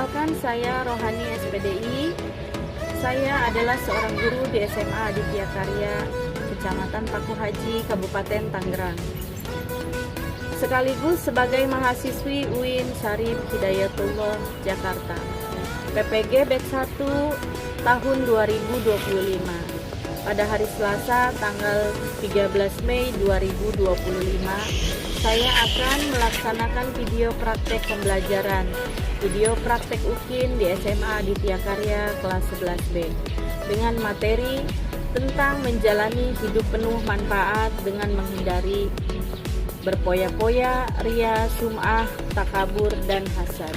Perkenalkan, saya Rohani SPDI. Saya adalah seorang guru di SMA Aditya Karya, Kecamatan Paku Haji, Kabupaten Tangerang. Sekaligus sebagai mahasiswi UIN Syarif Hidayatullah Jakarta. PPG Batch 1 tahun 2025. Pada hari Selasa tanggal 13 Mei 2025, saya akan melaksanakan video praktek pembelajaran video praktek UKIN di SMA Aditya Karya kelas 11B dengan materi tentang menjalani hidup penuh manfaat dengan menghindari berpoya-poya, ria, sum'ah, takabur, dan hasad.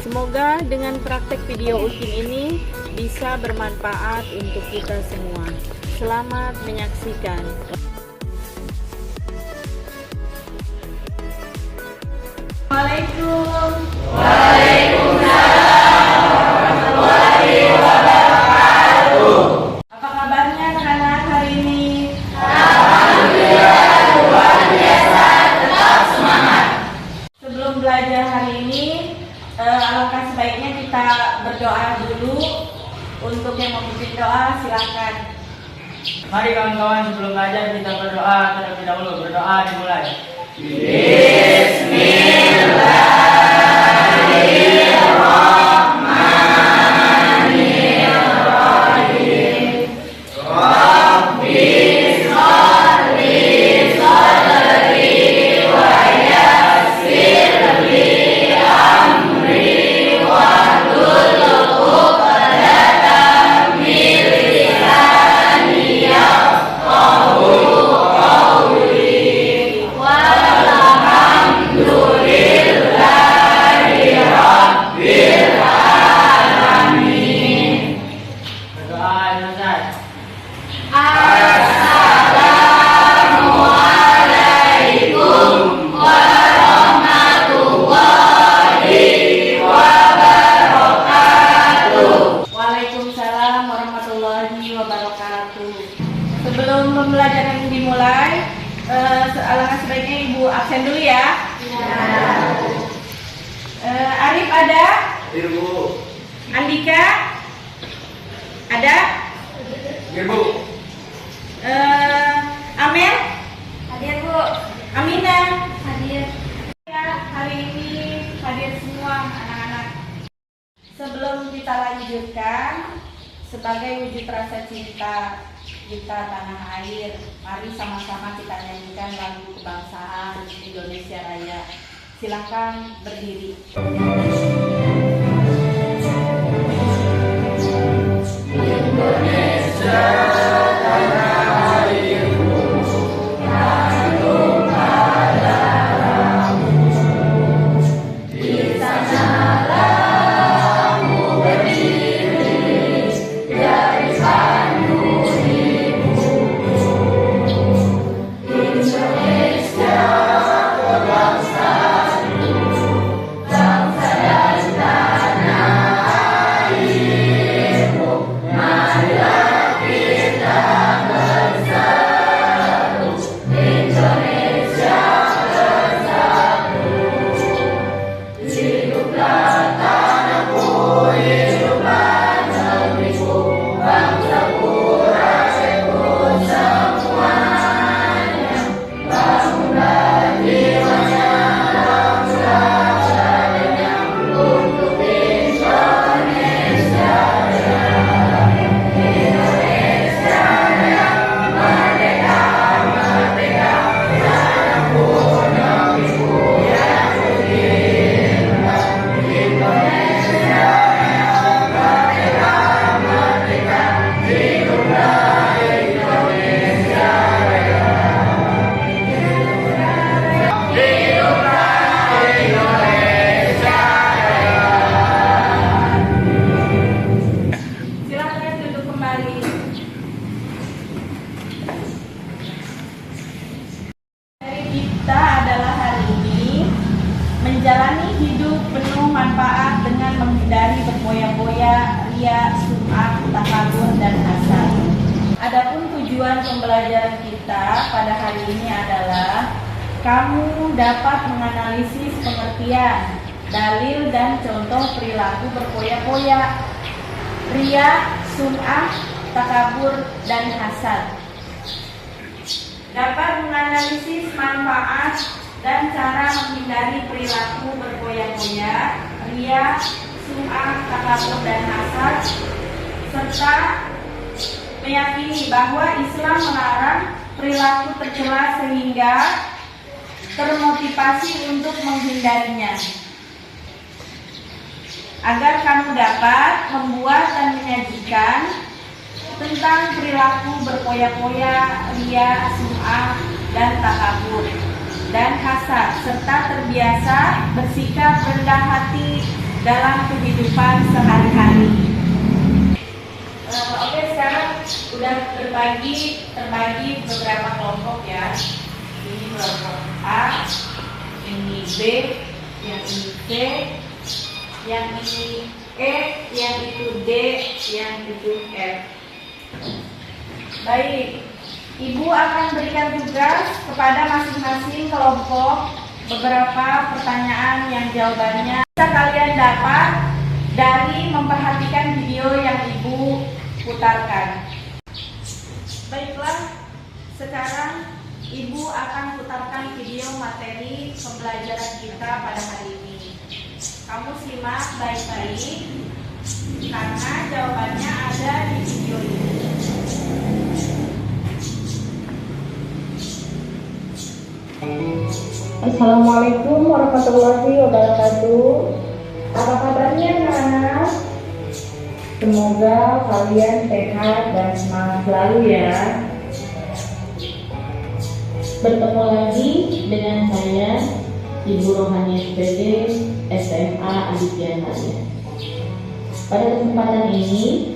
Semoga dengan praktek video UKIN ini bisa bermanfaat untuk kita semua. Selamat menyaksikan. Assalamualaikum. Waalaikumsalam warahmatullahi wabarakatuh. Apa kabarnya anak-anak hari ini? Alhamdulillah luar biasa, tetap semangat. Sebelum belajar hari ini, alangkah sebaiknya kita berdoa dulu. Untuk yang memimpin doa, silakan. Mari kawan-kawan, sebelum belajar kita berdoa terlebih dahulu. Berdoa dimulai. Waalaikumsalam warahmatullahi wabarakatuh. Sebelum pembelajaran dimulai, alangkah sebaiknya Ibu absen dulu ya. Arif ada? Ibu. Andika? Ada? Ibu. Amel? Hadir Bu. Amina? Hadir. Ya, hari ini hadir semua anak-anak. Sebelum kita lanjutkan, sebagai wujud rasa cinta kita tanah air, mari sama-sama kita nyanyikan lagu kebangsaan Indonesia Raya. Silakan berdiri. Silakan duduk kembali. Dari kita adalah hari ini menjalani hidup penuh manfaat dengan menghindari berpoya-poya, ria, sum'ah, takabur, dan hasad. Adapun tujuan pembelajaran kita pada hari ini adalah kamu dapat menganalisis pengertian dalil dan contoh perilaku berpoya-poya, ria, sum'ah, takabur, dan hasad. Dapat menganalisis manfaat dan cara menghindari perilaku berpoya-poya, ria, sum'ah, takabur, dan hasad, serta meyakini bahwa Islam melarang perilaku tercela sehingga termotivasi untuk menghindarinya. Agar kamu dapat membuat dan menyajikan tentang perilaku berpoya-poya, ria, sum'ah, dan takabur, dan hasad, serta terbiasa bersikap rendah hati dalam kehidupan sehari-hari. Oke, sekarang udah terbagi beberapa kelompok ya. Ini kelompok A, ini B, yang ini C, yang ini E, yang itu D, yang itu F. Baik, Ibu akan berikan tugas kepada masing-masing kelompok beberapa pertanyaan yang jawabannya bisa kalian dapat dari memperhatikan video yang Ibu putarkan. Baiklah, sekarang Ibu akan putarkan video materi pembelajaran kita pada hari ini. Kamu simak baik-baik karena jawabannya ada di video ini. Assalamualaikum warahmatullahi wabarakatuh. Apa kabarnya anak-anak? Semoga kalian sehat dan semangat selalu ya. Bertemu lagi dengan saya, Ibu Rohani SPD SMA Aditya Karya. Pada kesempatan ini,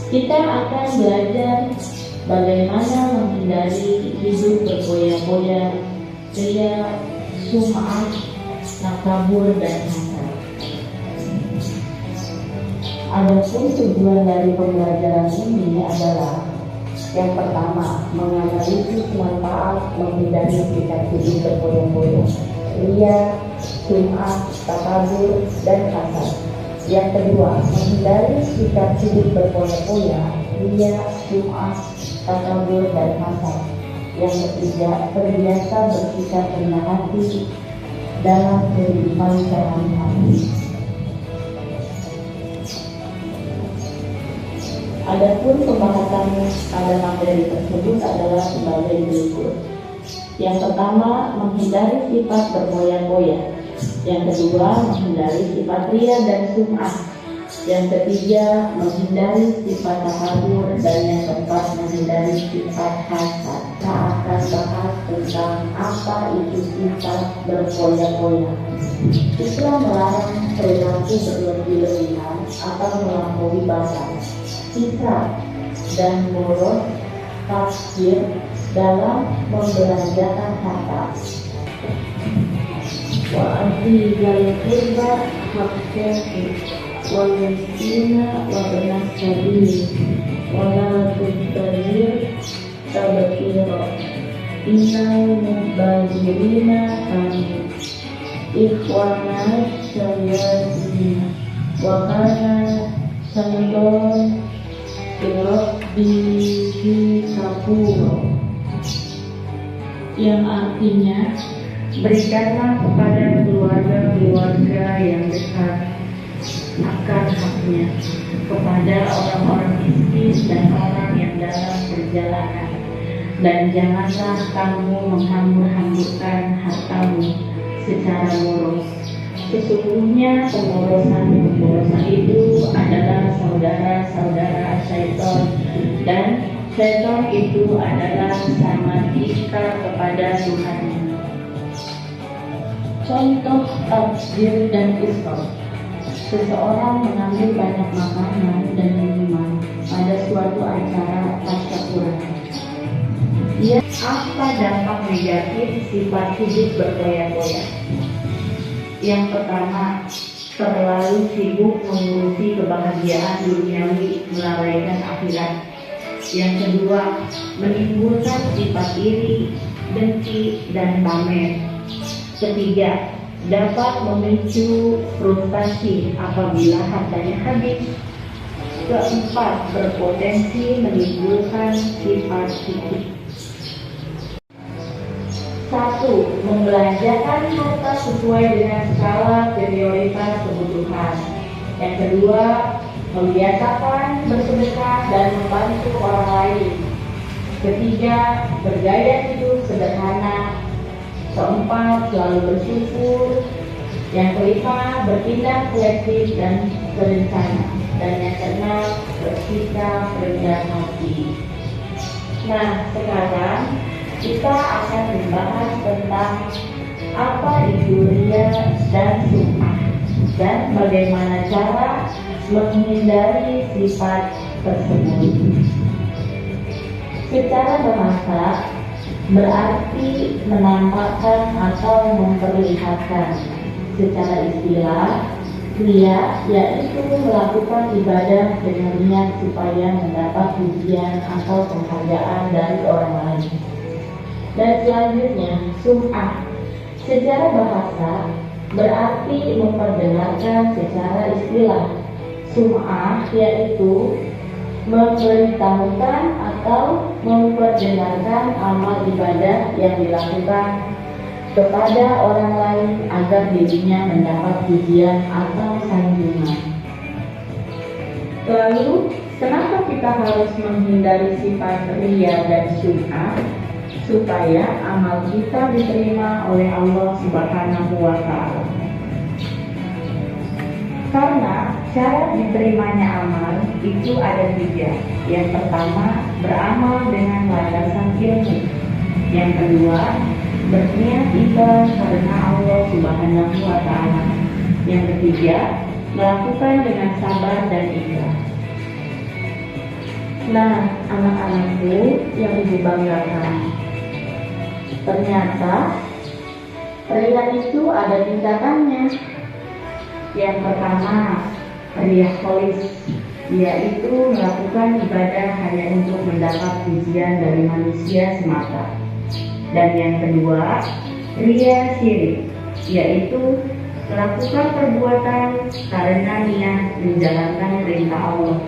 kita akan belajar bagaimana menghindari hidup berpoya-poya, ria, sum'ah, takabur, dan hasad. Adapun tujuan dari pembelajaran ini adalah yang pertama, menganalisis manfaat menghindari sikap hidup berpoya-poya, ria, sum'ah, takabur, dan hasad. Yang kedua, menghindari sikap hidup berpoya-poya, ria, sum'ah, takabur, dan hasad. Yang ketiga, terbiasa bersikap rendah hati dalam kehidupan sehari-hari. Adapun pembahasan pada materi tersebut adalah sebagai berikut. Yang pertama, menghindari sifat berpoya-poya. Yang kedua, menghindari sifat ria dan sum'ah. Yang ketiga, menghindari sifat takabur, dan yang keempat, menghindari sifat hasad. Kita akan bahas tentang apa itu sifat berpoya-poya. Islam melarang perilaku berlebih-lebihan atau melampaui batas, sikap dan boros tafsir dalam membelanjakan harta. Wa adzal qurba haqqahu wal miskina wa ibnas sabil wa la tubadzir tabdzira innal mubazzirina kanu ikhwana syayatin wa kana syaitan birabbihi kafura, yang artinya berikanlah kepada keluarga-keluarga yang dekat akan haknya, kepada orang-orang miskin dan orang yang dalam perjalanan, dan janganlah kamu menghambur-hamburkan hartamu secara boros. Sesungguhnya pemborosan itu adalah saudara-saudara syaitan, dan syaitan itu adalah sama tingkah kepada Tuhannya. Contoh takjil dan israf. Seseorang mengambil banyak makanan dan minuman pada suatu acara tasyakuran. Apa dampak negatif sifat hidup berpoya-poya? Yang pertama, terlalu sibuk mengurusi kebahagiaan duniawi melalaikan akhirat. Yang kedua, menimbulkan sifat iri, dengki, dan pamer. Ketiga, dapat memicu frustasi apabila hartanya habis. Keempat, berpotensi menimbulkan sifat fikih. 1. Membelanjakan harta sesuai dengan skala prioritas kebutuhan. Yang kedua, membiasakan bersedekah dan membantu orang lain. Ketiga, bergaya hidup sederhana. Keempat, selalu bersyukur. Yang kelima, bertindak kolektif dan berencana. Dan yang keenam, bersikap rendah hati. Nah, sekarang kita akan membahas tentang apa itu riya dan sum'ah dan bagaimana cara menghindari sifat tersebut. Secara bahasa berarti menampakkan atau memperlihatkan. Secara istilah, riya yaitu melakukan ibadah dengan niat supaya mendapat pujian atau penghargaan dari orang lain. Dan selanjutnya, sum'ah secara bahasa berarti memperdengarkan secara istilah. Sum'ah yaitu memberitahukan atau memperdengarkan amal ibadah yang dilakukan kepada orang lain agar dirinya mendapat pujian atau sanjungan. Lalu, kenapa kita harus menghindari sifat riya dan sum'ah? Supaya amal kita diterima oleh Allah Subhanahu wa Ta'ala. Karena syarat diterimanya amal itu ada 3. Yang pertama, beramal dengan landasan ilmu. Yang kedua, berniat ikhlas karena Allah Subhanahu wa Ta'ala. Yang ketiga, melakukan dengan sabar dan ikhlas. Nah, anak-anakku yang ibu banggakan, ternyata riya itu ada tindakannya. Yang pertama, riya kholis, yaitu melakukan ibadah hanya untuk mendapat pujian dari manusia semata. Dan yang kedua, riya syirik, yaitu melakukan perbuatan karena niat menjalankan perintah Allah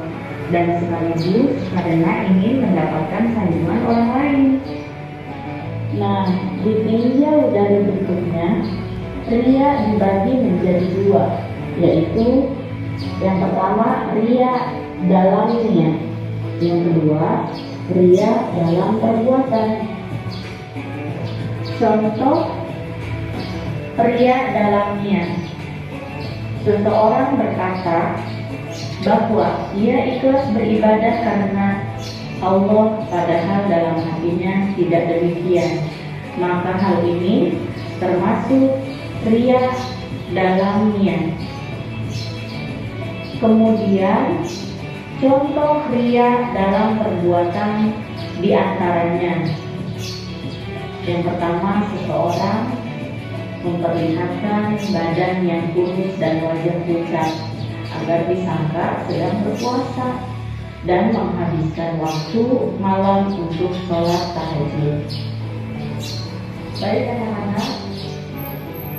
dan sekaligus karena ingin mendapatkan sanjungan orang lain. Nah, di tinjau dari bentuknya, riya dibagi menjadi 2, yaitu yang pertama riya dalam niat, yang kedua riya dalam perbuatan. Contoh riya dalam niat, seseorang berkata bahwa ia ikhlas beribadah karena Allah, padahal dalam hatinya tidak demikian. Maka hal ini termasuk riya dalam niat. Kemudian contoh riya dalam perbuatan diantaranya. Yang pertama, seseorang memperlihatkan badan yang kurus dan wajah pucat agar disangka sedang berpuasa dan menghabiskan waktu malam untuk sholat tahajud. Baik anak-anak,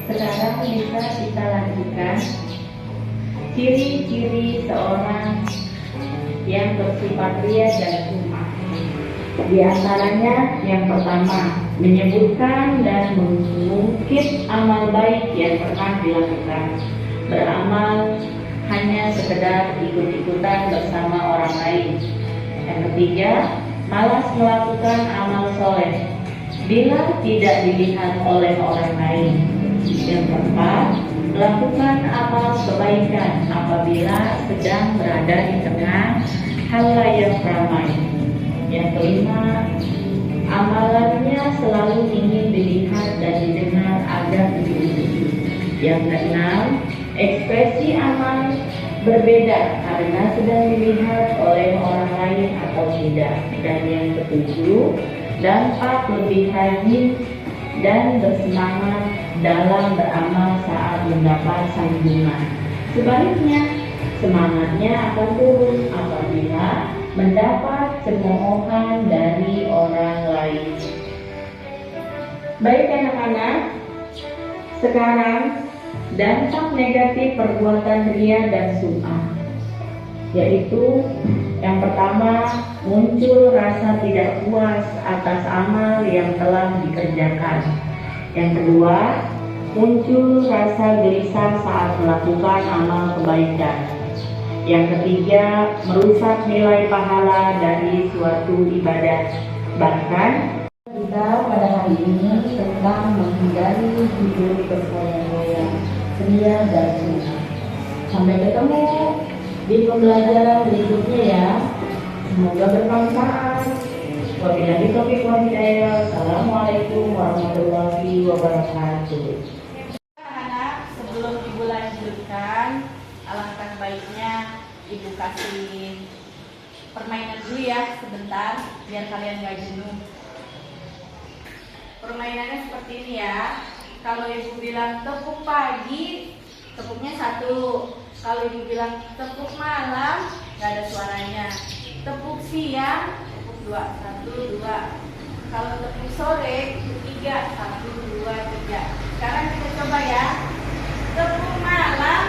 sekarang bisa kita lanjutkan ciri-ciri seorang yang bersifat riya dan sum'ah. Di antaranya yang pertama, menyebutkan dan mengungkit amal baik yang pernah dilakukan. Beramal hanya sekedar ikut-ikutan bersama orang lain. Yang ketiga, malas melakukan amal soleh bila tidak dilihat oleh orang lain. Yang keempat, melakukan amal kebaikan apabila sedang berada di tengah halayak ramai. Yang kelima, amalannya selalu ingin dilihat dan didengar agar diikuti. Yang keenam, ekspresi amal berbeda karena sedang dilihat oleh orang lain atau tidak. Dan yang ketujuh, dampak lebih rajin dan bersemangat dalam beramal saat mendapat sanjungan. Sebaliknya, semangatnya akan turun apabila mendapat cemoohan dari orang lain. Baik anak-anak, sekarang dampak negatif perbuatan ria dan sum'ah, yaitu yang pertama, muncul rasa tidak puas atas amal yang telah dikerjakan. Yang kedua, muncul rasa gelisah saat melakukan amal kebaikan. Yang ketiga, merusak nilai pahala dari suatu ibadah. Bahkan kita pada hari ini tentang menghindari hidup berfoya-foya, ria dan sum'ah. Sampai ketemu di pembelajaran berikutnya ya. Semoga bermanfaat. Wabillahi taufiq wal hidayah. Assalamualaikum warahmatullahi wabarakatuh. Anak-anak, sebelum ibu lanjutkan, alangkah baiknya ibu kasih permainan dulu ya sebentar biar kalian gak jenuh. Permainannya seperti ini ya. Kalau ibu bilang tepuk pagi, tepuknya 1. Kalau ibu bilang tepuk malam, gak ada suaranya. Tepuk siang, tepuk 2, 1, 2. Kalau tepuk sore, 3, 1, 2, 3. Sekarang kita coba ya. Tepuk malam.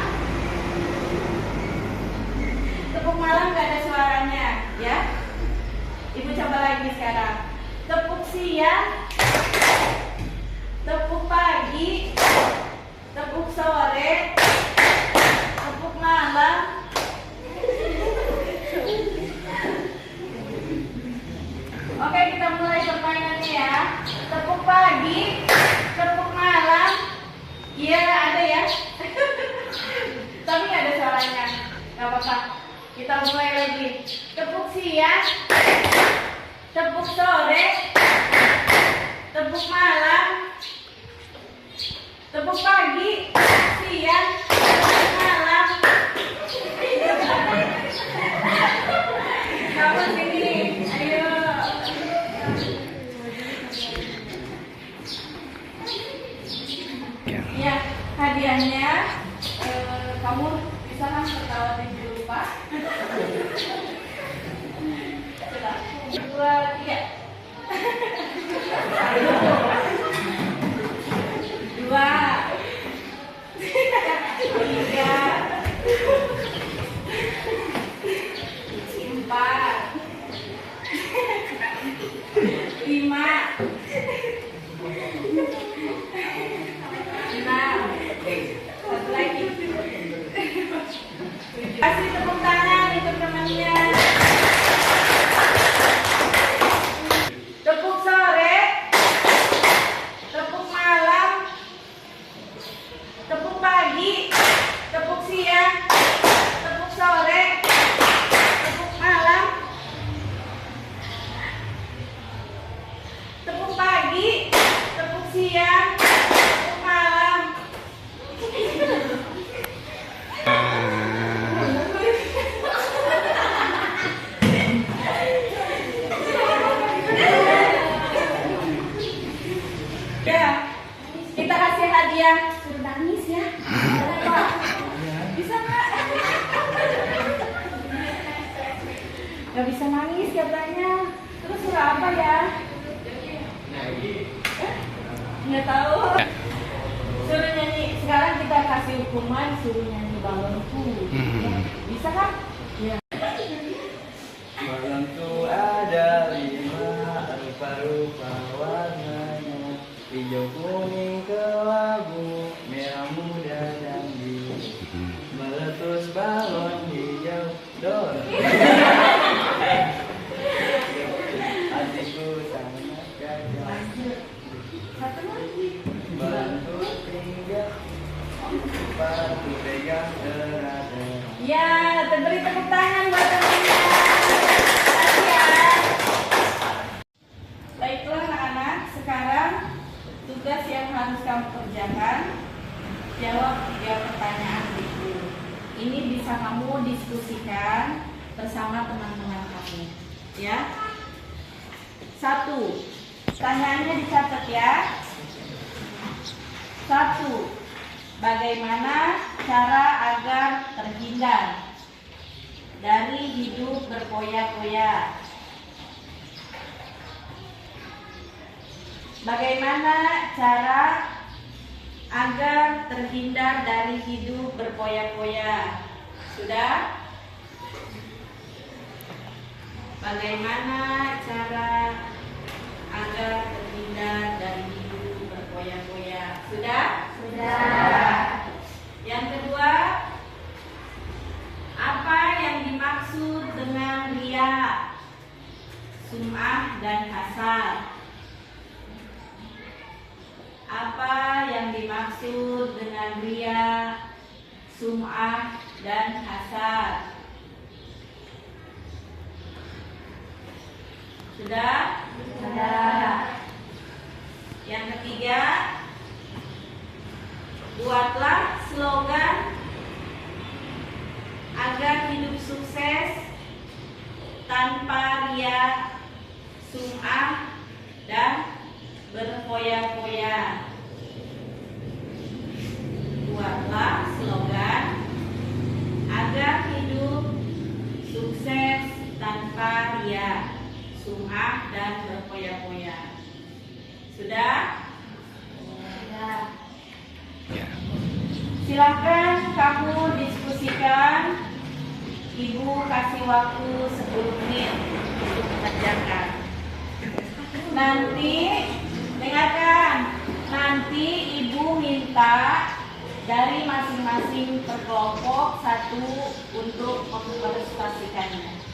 Tepuk malam gak ada suaranya ya. Ibu coba lagi sekarang. Tepuk siang, tepuk pagi, tepuk sore, tepuk malam. Oke, kita mulai permainannya ya. Tepuk pagi, tepuk malam. Iya, ada ya. Tapi nggak ada suaranya. Nggak apa-apa. Kita mulai lagi. Tepuk siang, tepuk sore, tepuk malam, tepuk pagi, siang, tepuk malam. Kamu sini, ayo. Ya, hadiahnya kamu bisa kan ketawa dan lupa. Coba, 2, 3. 2, 3, 4, 5, 6. Satu lagi. Kasih tepuk tangan untuk temannya. Tepuk sore, tepuk malam, tepuk pagi, tepuk siang, tepuk sore, tepuk malam, tepuk pagi, tepuk siang, tepuk malam. Ya, kita kasih hadiah. Suruh nangis ya. Apa? Bisa nggak? Nggak bisa nangis katanya. Terus suruh apa ya? Nggak tahu. Suruh nyanyi. Sekarang kita kasih hukuman suruh nyanyi balonku. Ya. Bisa kan? Ya. Balonku ada 5, rupa-rupa warnanya, hijau, kuning, kelabu, merah muda dan biru. Meletus balon hijau dorong. Hatiku sangat gajah. Satu lagi. Balonku tinggal, sepatu pegang erat. Ya, beri tepuk tangan buat temannya. Makasih ya. Baiklah anak-anak, sekarang tugas yang harus kamu kerjakan, jawab 3 pertanyaan berikut. Ini bisa kamu diskusikan bersama teman-teman kamu, ya. 1. Pertanyaannya dicatat ya. 1. Bagaimana cara agar terhindar dari hidup berfoya-foya? Bagaimana cara agar terhindar dari hidup berpoya-poya. Sudah? Bagaimana cara agar terhindar dari hidup berpoya-poya? Sudah? Sudah. Yang kedua, apa yang dimaksud dengan riya, sum'ah dan hasad? Apa yang dimaksud dengan riya, sum'ah dan hasad? Sudah? Sudah. Yang ketiga, buatlah slogan agar hidup sukses tanpa riya, sum'ah dan berpoya-poya. Buatlah slogan agar hidup sukses tanpa riya, sum'ah dan berpoya-poya. Sudah? Sudah. Silakan kamu diskusikan. Ibu kasih waktu 10 menit untuk mengerjakan. Nanti, dengarkan, nanti ibu minta dari masing-masing perkelompok satu untuk mempresentasikannya.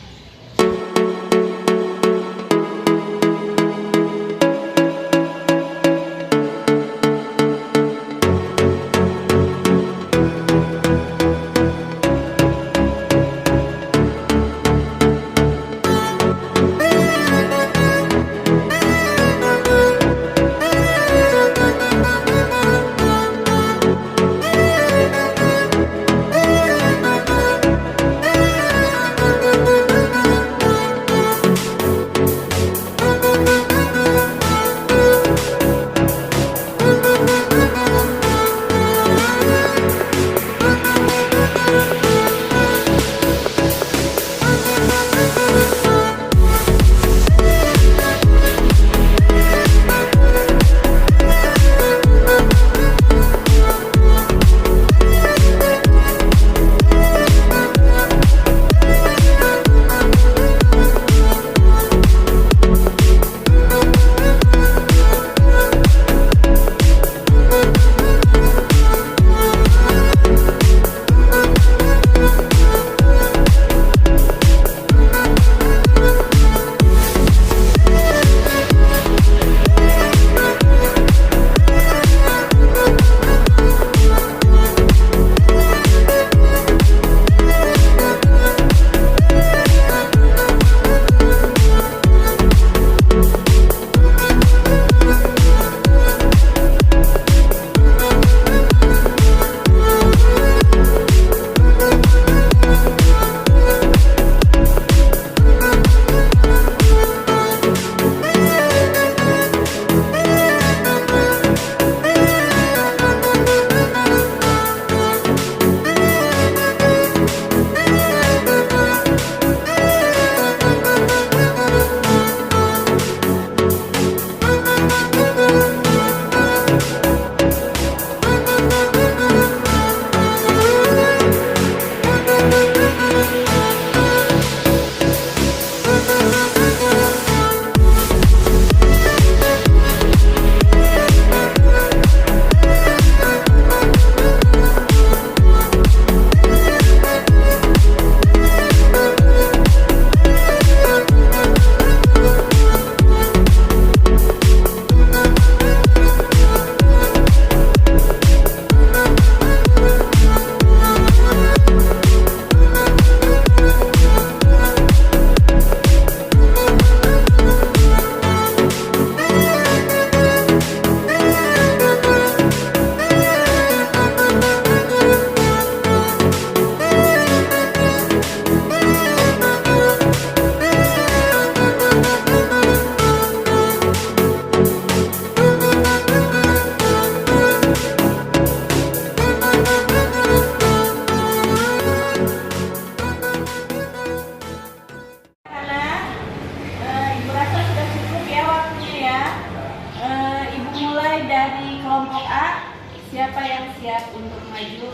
Siapa yang siap untuk maju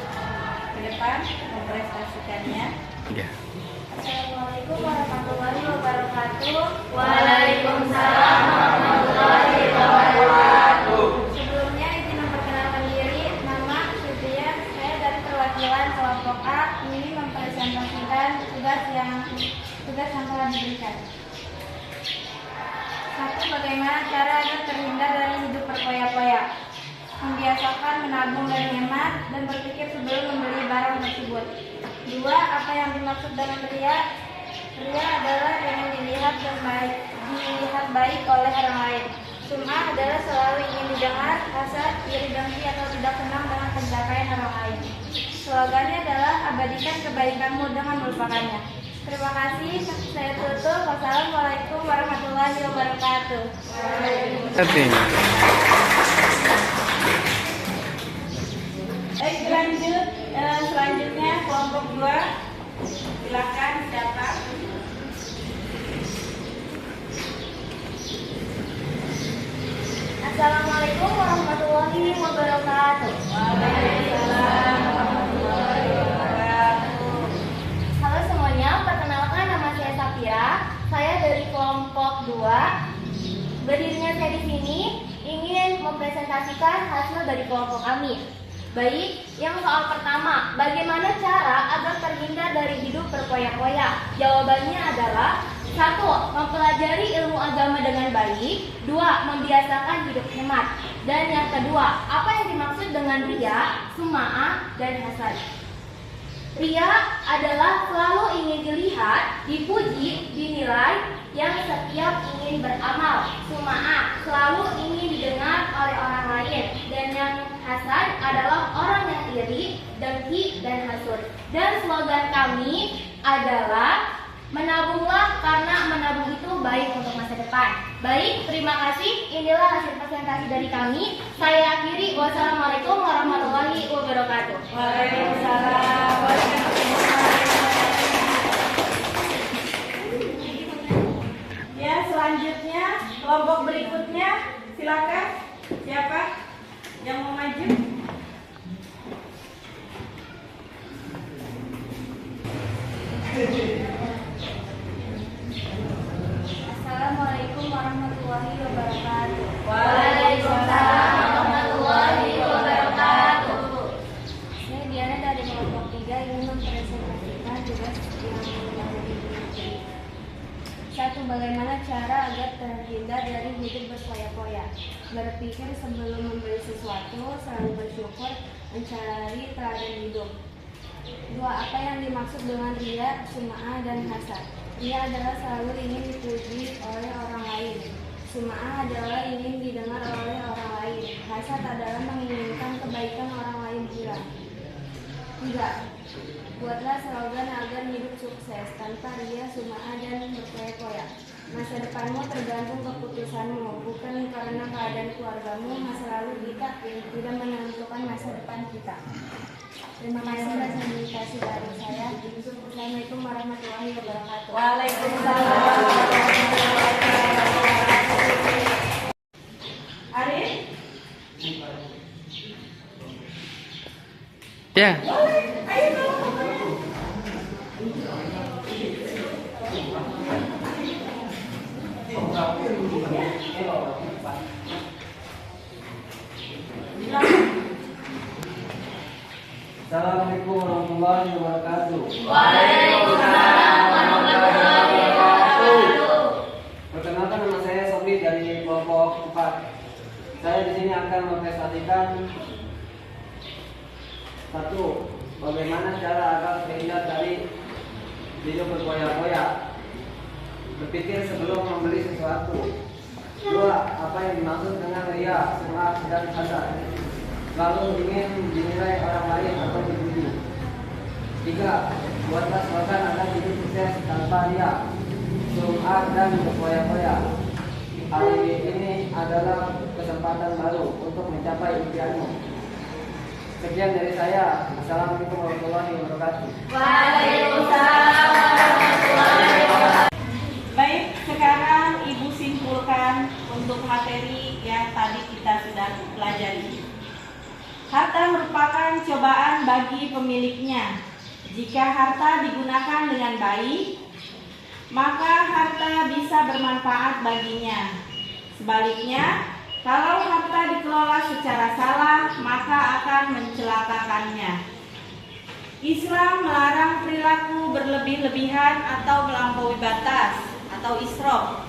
ke depan memprestasikannya? Assalamualaikum warahmatullahi wabarakatuh. Waalaikumsalam warahmatullahi wabarakatuh. Sebelumnya izin memperkenalkan diri, nama Sylvia. Saya dari perwakilan kelompok A ingin mempresentasikan tugas yang telah diberikan. 1. Bagaimana cara agar terhindar dari hidup berfoya-foya? Membiasakan menabung dan hemat dan berpikir sebelum membeli barang tersebut. 2. Apa yang dimaksud dengan ria? Ria adalah yang dilihat baik oleh orang lain. Sum'ah adalah selalu ingin didengar, hasad, iri dengki atau tidak senang dengan pencapaian orang lain. Slogannya adalah abadikan kebaikanmu dengan melupakannya. Terima kasih, saya tutup. Wassalamualaikum warahmatullahi wabarakatuh. Selanjutnya kelompok 2. Silakan siapa? Assalamualaikum warahmatullahi wabarakatuh. Waalaikumsalam warahmatullahi wabarakatuh. Halo semuanya, perkenalkan nama saya Safira. Saya dari kelompok 2. Berdirinya saya di sini ingin mempresentasikan hasil dari kelompok kami. Baik, yang soal pertama, bagaimana cara agar terhindar dari hidup berfoya-foya? Jawabannya adalah 1. Mempelajari ilmu agama dengan baik. 2. Membiasakan hidup hemat. Dan yang kedua, apa yang dimaksud dengan ria, sum'ah, dan hasad? Ria adalah selalu ingin dilihat, dipuji, dinilai, yang setiap ingin beramal. Sum'ah selalu ingin didengar oleh orang lain. Dan yang hasad adalah orang yang iri, dengki, dan hasud. Dan slogan kami adalah menabunglah karena menabung itu baik untuk masa depan. Baik, terima kasih. Inilah hasil presentasi dari kami. Saya akhiri. Wassalamualaikum warahmatullahi wabarakatuh. Waalaikumsalam warahmatullahi wabarakatuh. Ya, selanjutnya kelompok berikutnya, silakan. Siapa yang mau maju? Assalamualaikum warahmatullahi wabarakatuh. Waalaikumsalam warahmatullahi wabarakatuh. Saya Diana dari kelompok 3 ingin mempresentasikan tugas yang telah diberikan. 1. Bagaimana cara agar terhindar dari hidup berfoya-foya? Berpikir sebelum membeli sesuatu, selalu bersyukur, mencari teladan hidup. 2. Apa yang dimaksud dengan ria, sum'ah, dan hasad? Ria adalah selalu ingin dipuji oleh orang lain. Sum'ah adalah ingin didengar oleh orang lain. Hasad adalah menginginkan kebaikan orang lain pula. 3. Buatlah slogan agar hidup sukses tanpa ria, sum'ah, dan berfoya-foya. Masa depanmu tergantung keputusanmu, bukan karena keadaan keluargamu. Masa lalu kita yang tidak menentukan masa depan kita. Terima kasih presentasi dari saya. Assalamualaikum warahmatullahi wabarakatuh. Waalaikumsalam warahmatullahi wabarakatuh. Arif? Ya. Assalamualaikum warahmatullahi wabarakatuh. Waalaikumsalam warahmatullahi wabarakatuh. Perkenalkan, nama saya Sobri dari kelompok 4. Saya di sini akan mempresentasikan 1. Bagaimana cara agar terhindar dari hidup berfoya-foya? Berpikir sebelum membeli sesuatu. 2. Apa yang dimaksud dengan ria, sum'ah, dan hasad? Lalu ingin dinilai orang lain atau dipuji. 3. Buatlah slogan agar hidup sukses tanpa ria, sum'ah, dan berfoya-foya. Hari ini adalah kesempatan baru untuk mencapai impianmu. Sekian dari saya. Assalamualaikum warahmatullahi wabarakatuh. Waalaikumsalam warahmatullahi wabarakatuh. Baik, sekarang Ibu simpulkan untuk materi yang tadi kita sudah pelajari. Harta merupakan cobaan bagi pemiliknya. Jika harta digunakan dengan baik, maka harta bisa bermanfaat baginya. Sebaliknya, kalau harta dikelola secara salah, maka akan mencelakakannya. Islam melarang perilaku berlebih-lebihan atau melampaui batas atau israf,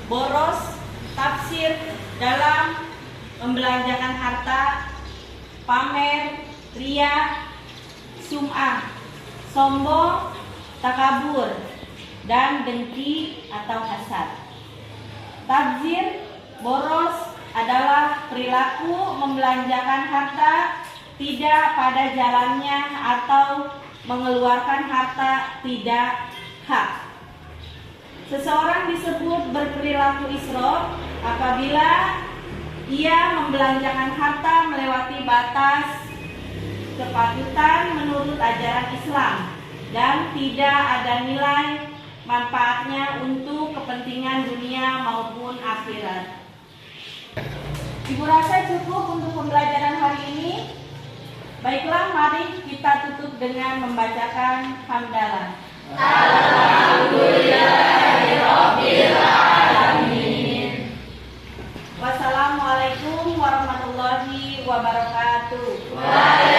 boros, tafsir dalam membelanjakan harta, pamer, ria, sum'ah, sombong, takabur, dan dengki atau hasad. Tabzir, boros adalah perilaku membelanjakan harta tidak pada jalannya atau mengeluarkan harta tidak hak. Seseorang disebut berperilaku israf apabila ia membelanjakan harta melewati batas kepatutan menurut ajaran Islam dan tidak ada nilai manfaatnya untuk kepentingan dunia maupun akhirat. Ibu rasa cukup untuk pembelajaran hari ini. Baiklah, mari kita tutup dengan membacakan hamdalah. Alhamdulillahirabbil alamin. Wassalamualaikum warahmatullahi wabarakatuh. Waalaikumsalam.